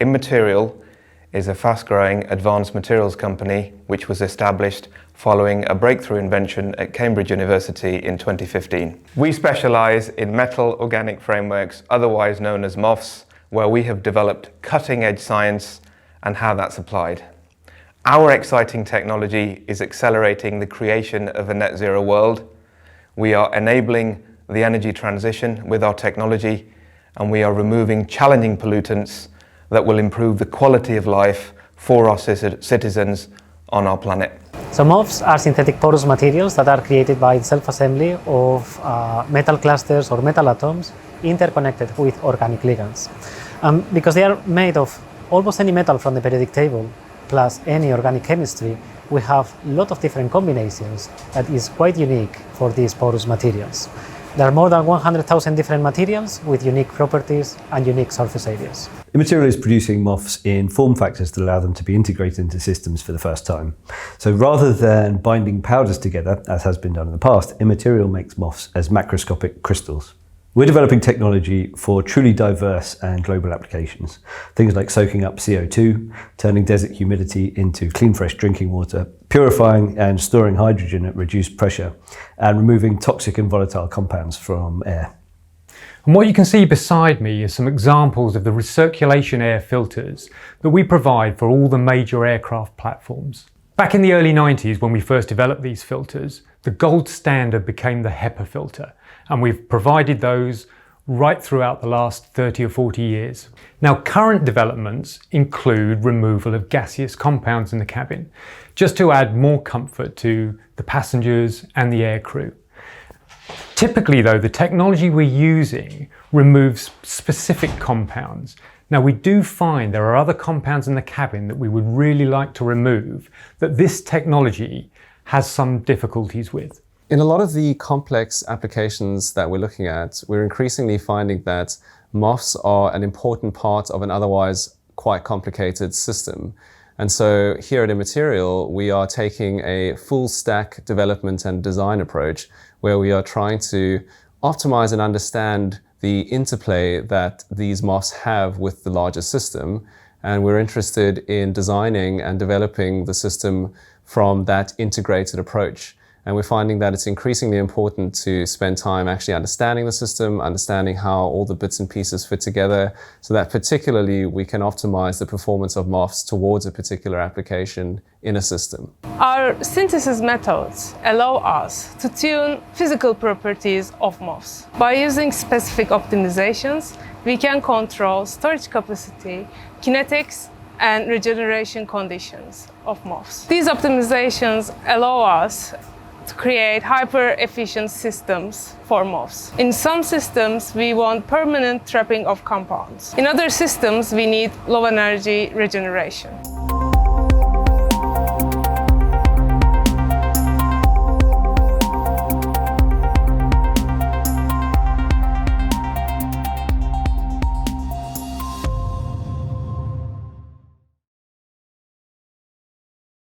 Immaterial is a fast-growing advanced materials company which was established following a breakthrough invention at Cambridge University in 2015. We specialise in metal organic frameworks, otherwise known as MOFs, where we have developed cutting-edge science and how that's applied. Our exciting technology is accelerating the creation of a net zero world. We are enabling the energy transition with our technology, and we are removing challenging pollutants that will improve the quality of life for our citizens on our planet. So MOFs are synthetic porous materials that are created by self-assembly of metal clusters or metal atoms interconnected with organic ligands. Because they are made of almost any metal from the periodic table, plus any organic chemistry, we have a lot of different combinations that is quite unique for these porous materials. There are more than 100,000 different materials with unique properties and unique surface areas. Immaterial is producing MOFs in form factors that allow them to be integrated into systems for the first time. So rather than binding powders together, as has been done in the past, Immaterial makes MOFs as macroscopic crystals. We're developing technology for truly diverse and global applications. Things like soaking up CO2, turning desert humidity into clean, fresh drinking water, purifying and storing hydrogen at reduced pressure, and removing toxic and volatile compounds from air. And what you can see beside me is some examples of the recirculation air filters that we provide for all the major aircraft platforms. Back in the early 90s, when we first developed these filters, the gold standard became the HEPA filter, and we've provided those right throughout the last 30 or 40 years. Now, current developments include removal of gaseous compounds in the cabin, just to add more comfort to the passengers and the aircrew. Typically though, the technology we're using removes specific compounds. Now, we do find there are other compounds in the cabin that we would really like to remove that this technology has some difficulties with. In a lot of the complex applications that we're looking at, we're increasingly finding that MOFs are an important part of an otherwise quite complicated system. And so here at Immaterial, we are taking a full stack development and design approach where we are trying to optimize and understand the interplay that these MOFs have with the larger system. And we're interested in designing and developing the system from that integrated approach. And we're finding that it's increasingly important to spend time actually understanding the system, understanding how all the bits and pieces fit together, so that particularly we can optimize the performance of MOFs towards a particular application in a system. Our synthesis methods allow us to tune physical properties of MOFs. By using specific optimizations, we can control storage capacity, kinetics, and regeneration conditions of MOFs. These optimizations allow us to create hyper-efficient systems for MOFs. In some systems, we want permanent trapping of compounds. In other systems, we need low-energy regeneration.